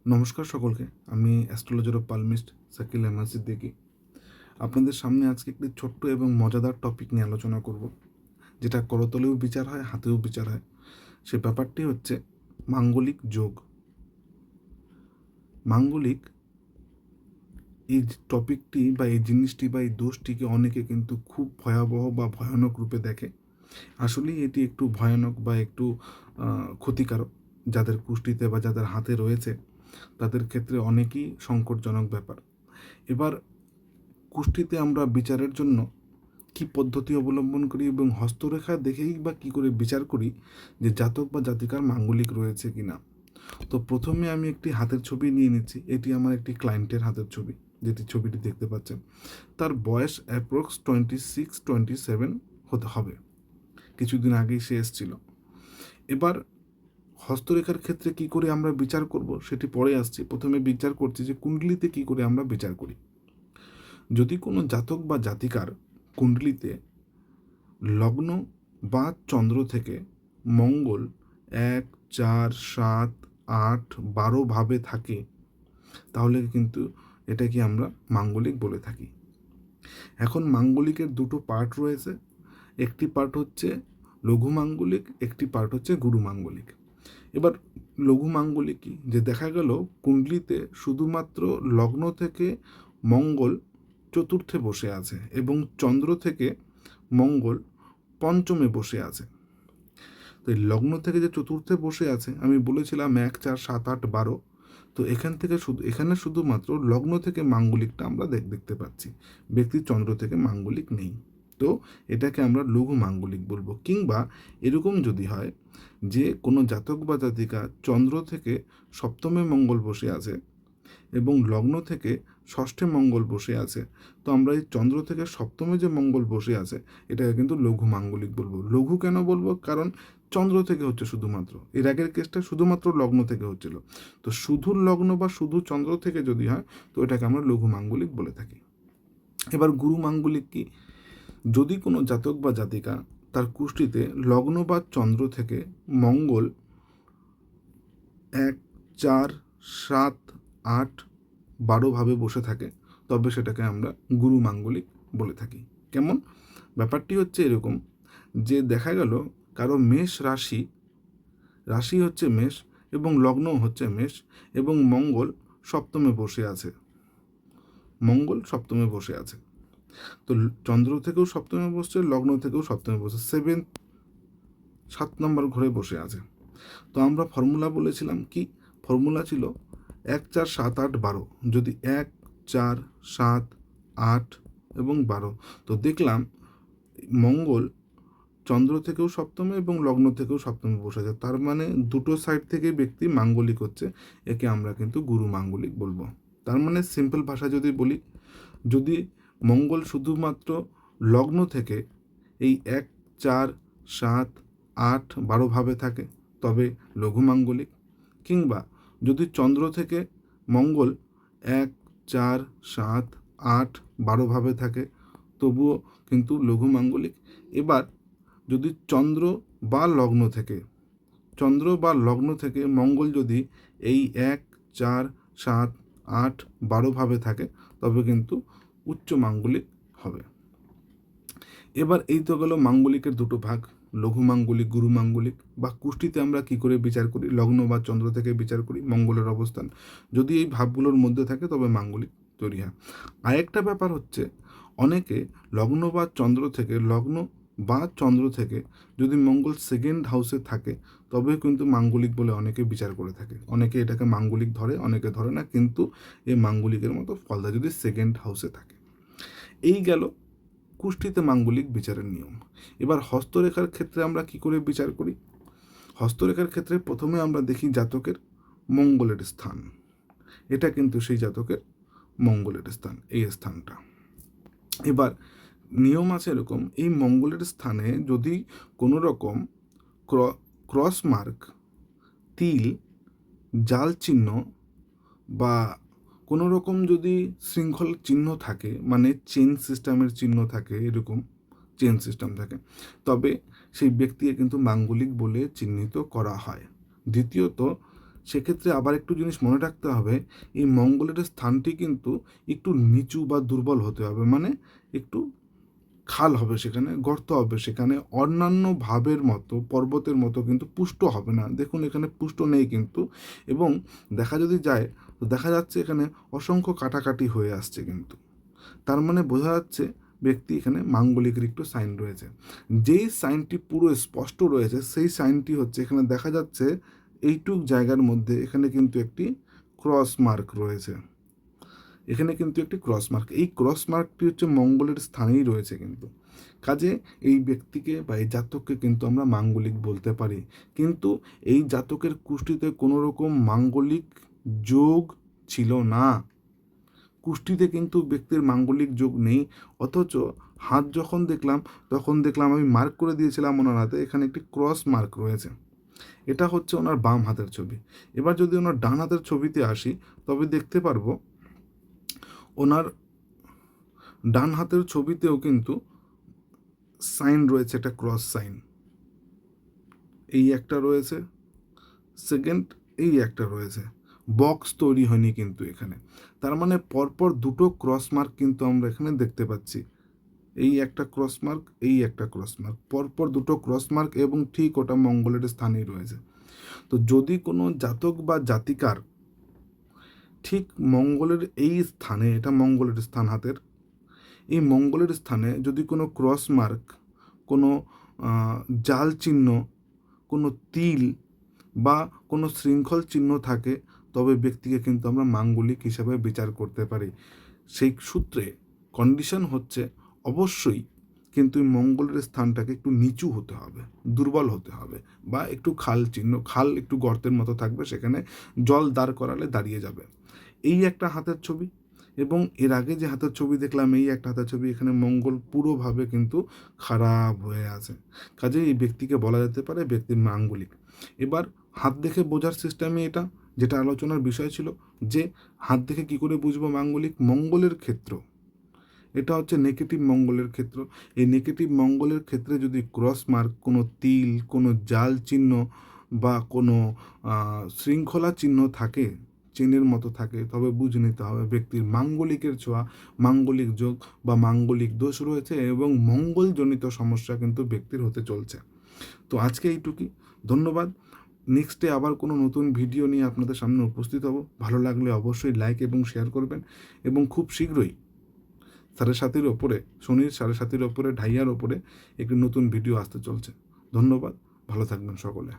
নমস্কার সকলকে। আমি অ্যাস্ট্রোলজার অফ পালমিস্ট শাকিল আহমেদ সিদ্দিকী। আপনাদের সামনে আজকে একটি ছোট্ট এবং মজাদার টপিক নিয়ে আলোচনা করব, যেটা করতলেও বিচার হয়, হাতেও বিচার হয়। সে ব্যাপারটি হচ্ছে মাঙ্গলিক যোগ। মাঙ্গলিক এই টপিকটি বা এই জিনিসটি বা এই দোষটিকে অনেকে কিন্তু খুব ভয়াবহ বা ভয়ানক রূপে দেখে। আসলেই এটি একটু ভয়ানক বা একটু ক্ষতিকারক। যাদের কুষ্টিতে বা যাদের হাতে রয়েছে তাদের ক্ষেত্রে অনেকই সংকটজনক ব্যাপার। এবার কুষ্টিতে আমরা বিচারের জন্য কি পদ্ধতি অবলম্বন করি এবং হস্তরেখা দেখেই বা কী করে বিচার করি যে জাতক বা জাতিকার মাঙ্গলিক রয়েছে কি না। তো প্রথমে আমি একটি হাতের ছবি নিয়ে নিচ্ছি। এটি আমার একটি ক্লায়েন্টের হাতের ছবি, যেটি ছবিটি দেখতে পাচ্ছেন। তার বয়স অ্যাপ্রক্স 26-27 হতে হবে। কিছুদিন আগেই সে এসেছিল। এবার হস্তরেখার ক্ষেত্রে কি করে আমরা বিচার করব সেটি পরে আসছি। প্রথমে বিচার করছি যে কুণ্ডলিতে কি করে আমরা বিচার করি। যদি কোনো জাতক বা জাতিকার কুণ্ডলিতে লগ্ন বা চন্দ্র থেকে মঙ্গল 1, 4, 7, 8, 12 ভাবে থাকে, তাহলে কিন্তু এটাকে আমরা মাঙ্গলিক বলে থাকি। এখন মাঙ্গলিকের দুটো পার্ট রয়েছে। একটি পার্ট হচ্ছে লঘু মাঙ্গলিক, একটি পার্ট হচ্ছে গুরু মাঙ্গলিক। এবার লঘু মাঙ্গলিক কি, যে দেখা গেল কুণ্ডলিতে শুধুমাত্র লগ্ন থেকে মঙ্গল চতুর্থে বসে আছে এবং চন্দ্র থেকে মঙ্গল পঞ্চমে বসে আছে। তো এই লগ্ন থেকে যে চতুর্থে বসে আছে, আমি বলেছিলাম 1, 4, 7, 8, 12। তো এখানে শুধুমাত্র লগ্ন থেকে মাঙ্গলিকটা আমরা দেখতে পাচ্ছি। ব্যক্তির চন্দ্র থেকে মাঙ্গলিক নেই। তো এটাকে আমরা লঘু মাঙ্গলিক বলবো। কিংবা এরকম যদি হয় যে কোনো জাতক বা জাতিকা চন্দ্র থেকে সপ্তমে মঙ্গল বসে আছে এবং লগ্ন থেকে ষষ্ঠে মঙ্গল বসে আছে, তো আমরা এই চন্দ্র থেকে সপ্তমে যে মঙ্গল বসে আছে এটাকে কিন্তু লঘু মাঙ্গলিক বলবো। লঘু কেন বলবো? কারণ চন্দ্র থেকে হচ্ছে শুধুমাত্র, এর আগের কেসটা শুধুমাত্র লগ্ন থেকে হচ্ছিল। তো শুধু লগ্ন বা শুধু চন্দ্র থেকে যদি হয় তো এটাকে আমরা লঘু মাঙ্গলিক বলে থাকি। এবার গুরু মাঙ্গলিক কি, যদি কোনো জাতক বা জাতিকা তার কুষ্টিতে লগ্ন বা চন্দ্র থেকে মঙ্গল 1, 4, 7, 8, 12 ভাবে বসে থাকে, তবে সেটাকে আমরা গুরু মাঙ্গলিক বলে থাকি। কেমন? ব্যাপারটি হচ্ছে এরকম যে দেখা গেল কারো মেষ রাশি হচ্ছে মেষ এবং লগ্ন হচ্ছে মেষ এবং মঙ্গল সপ্তমে বসে আছে। তো চন্দ্র থেকেও সপ্তমে বসছে, লগ্ন থেকেও সপ্তমে বসছে, 7 নম্বর ঘরে বসে আছে। তো আমরা ফর্মুলা বলেছিলাম কি? ফর্মুলা ছিল 1, 4, 7, 8, 12। যদি 1, 4, 7, 8 এবং 12, তো দেখলাম মঙ্গল চন্দ্র থেকেও সপ্তমে এবং লগ্ন থেকেও সপ্তমে বসে আছে। তার মানে দুটো সাইড থেকে ব্যক্তি মাঙ্গলিক হচ্ছে। একে আমরা কিন্তু গুরু মাঙ্গলিক বলবো। তার মানে সিম্পল ভাষা যদি বলি, যদি মঙ্গল শুধুমাত্র লগ্ন থেকে এই 1, 4, 7, 8, 12 ভাবে থাকে তবে লঘু মাঙ্গলিক। কিংবা যদি চন্দ্র থেকে মঙ্গল 1, 4, 7, 8, 12 ভাবে থাকে তবুও কিন্তু লঘু মাঙ্গলিক। এবার যদি চন্দ্র বা লগ্ন থেকে মঙ্গল যদি এই 1, 4, 7, 8, 12 ভাবে থাকে তবে কিন্তু উচ্চ মাঙ্গলিক হবে। এবার এই তো গেল মাঙ্গলিকের দুটো ভাগ, লঘু মাঙ্গলিক, গুরু মাঙ্গলিক। বা কুষ্টিতে আমরা কি করে বিচার করি? লগ্ন বা চন্দ্র থেকে বিচার করি মঙ্গলের অবস্থান। যদি এই ভাবগুলোর মধ্যে থাকে তবে মাঙ্গলিক তৈরি হয়। আরেকটা ব্যাপার হচ্ছে, অনেকে লগ্ন বা চন্দ্র থেকে যদি মঙ্গল সেকেন্ড হাউসে থাকে তবে কিন্তু মাঙ্গলিক বলে অনেকে বিচার করে থাকে। অনেকে এটাকে মাঙ্গলিক ধরে, অনেকে ধরে না, কিন্তু এই মাঙ্গলিকের মতো ফল দেয় যদি সেকেন্ড হাউসে থাকে। এই গেল কুষ্টিতে মাঙ্গলিক বিচারের নিয়ম। এবার হস্তরেখার ক্ষেত্রে আমরা কি করে বিচার করি? হস্তরেখার ক্ষেত্রে প্রথমে আমরা দেখি জাতকের মঙ্গলের স্থান। এটা কিন্তু সেই জাতকের মঙ্গলের স্থান, এই স্থানটা। এবার নিয়ম আছে এরকম, এই মঙ্গলের স্থানে যদি কোনো রকম ক্রস মার্ক, তিল, জাল চিহ্ন বা কোনো রকম যদি শৃঙ্খল চিহ্ন থাকে, মানে চেন সিস্টেমের চিহ্ন থাকে, এরকম চেন সিস্টেম থাকে, তবে সেই ব্যক্তিকে কিন্তু মাঙ্গলিক বলে চিহ্নিত করা হয়। দ্বিতীয়ত, সেক্ষেত্রে আবার একটু জিনিস মনে রাখতে হবে, এই মঙ্গলের স্থানটি কিন্তু একটু নিচু বা দুর্বল হতে হবে, মানে একটু খাল হবে সেখানে, গর্ত হবে সেখানে, অন্যান্য ভাবের মতো পর্বতের মতো কিন্তু পুষ্ট হবে না। দেখুন এখানে পুষ্ট নেই কিন্তু, এবং দেখা যদি যায় তো দেখা যাচ্ছে এখানে অসংখ্য কাটাকাটি হয়ে আসছে কিন্তু, তার মানে বোঝা যাচ্ছে ব্যক্তি এখানে মাঙ্গলিকের একটু সাইন রয়েছে। যেই সাইনটি পুরো স্পষ্ট রয়েছে সেই সাইনটি হচ্ছে এখানে দেখা যাচ্ছে এইটুক জায়গার মধ্যে এখানে কিন্তু একটি ক্রস মার্ক রয়েছে, এখানে কিন্তু একটি ক্রস মার্ক, এই ক্রস মার্কটি হচ্ছে মঙ্গলের স্থানেই রয়েছে কিন্তু, কাজে এই ব্যক্তিকে বা এই জাতককে কিন্তু আমরা মাঙ্গলিক বলতে পারি। কিন্তু এই জাতকের কুষ্টিতে কোনো রকম মাঙ্গলিক যোগ ছিল না, কুষ্টিতে কিন্তু ব্যক্তির মাঙ্গলিক যোগ নেই। অথচ হাত যখন দেখলাম তখন দেখলাম, আমি মার্ক করে দিয়েছিলাম ওনার হাতে, এখানে একটি ক্রস মার্ক রয়েছে, এটা হচ্ছে ওনার বাম হাতের ছবি। এবার যদি ওনার ডান হাতের ছবিতে আসি তবে দেখতে পারবো ওনার ডান হাতের ছবিতেও কিন্তু সাইন রয়েছে, একটা ক্রস সাইন, এই একটা রয়েছে, সেকেন্ড এই একটা রয়েছে, বক্স তৈরি হয়নি কিন্তু এখানে, তার মানে পরপর দুটো ক্রস মার্ক কিন্তু আমরা এখানে দেখতে পাচ্ছি, এই একটা ক্রস মার্ক, এই একটা ক্রস মার্ক, পরপর দুটো ক্রস মার্ক, এবং ঠিক ওটা মঙ্গলের স্থানেই রয়েছে। তো যদি কোনো জাতক বা জাতিকার ঠিক মঙ্গলের এই স্থানে, এটা মঙ্গলের স্থান হাতের, এই মঙ্গলের স্থানে যদি কোনো ক্রস মার্ক, কোনো জাল চিহ্ন, কোনো তিল বা কোনো শৃঙ্খল চিহ্ন থাকে, তবে ব্যক্তিকে কিন্তু আমরা মাঙ্গলিক হিসাবে বিচার করতে পারি। সেই সূত্রে কন্ডিশন হচ্ছে অবশ্যই কিন্তু এই মঙ্গলের স্থানটাকে একটু নিচু হতে হবে, দুর্বল হতে হবে, বা একটু খাল চিহ্ন, খাল একটু গর্তের মতো থাকবে, সেখানে জল দাঁড় করালে দাঁড়িয়ে যাবে। এই একটা হাতের ছবি, এবং এর আগে যে হাতের ছবি দেখলাম এই একটা হাতের ছবি, এখানে মঙ্গল পুরোভাবে কিন্তু খারাপ হয়ে আছে, কাজে এই ব্যক্তিকে বলা যেতে পারে ব্যক্তির মাঙ্গলিক। এবার হাত দেখে বোঝার সিস্টেমে এটা যেটা আলোচনার বিষয় ছিল, যে হাত দেখে কি করে বুঝবো মাঙ্গলিক, মঙ্গলের ক্ষেত্র, এটা হচ্ছে নেগেটিভ মঙ্গলের ক্ষেত্র, এই নেগেটিভ মঙ্গলের ক্ষেত্রে যদি ক্রস মার্ক, কোনো তিল, কোনো জাল চিহ্ন বা কোনো শৃঙ্খলা চিহ্ন থাকে, চেনের মতো থাকে, তবে বুঝে নিতে হবে ব্যক্তির মাঙ্গলিকের ছোঁয়া, মাঙ্গলিক যোগ বা মাঙ্গলিক দোষ রয়েছে, এবং মঙ্গলজনিত সমস্যা কিন্তু ব্যক্তির হতে চলছে। তো আজকে এইটুকুই, ধন্যবাদ। নেক্সটে আবার কোনো নতুন ভিডিও নিয়ে আপনাদের সামনে উপস্থিত হব। ভালো লাগলে অবশ্যই লাইক এবং শেয়ার করবেন, এবং খুব শীঘ্রই 7:30 ওপরে, শনির 7:30 ওপরে, ঢাইয়ার ওপরে একটি নতুন ভিডিও আসতে চলছে। ধন্যবাদ, ভালো থাকবেন সকলে।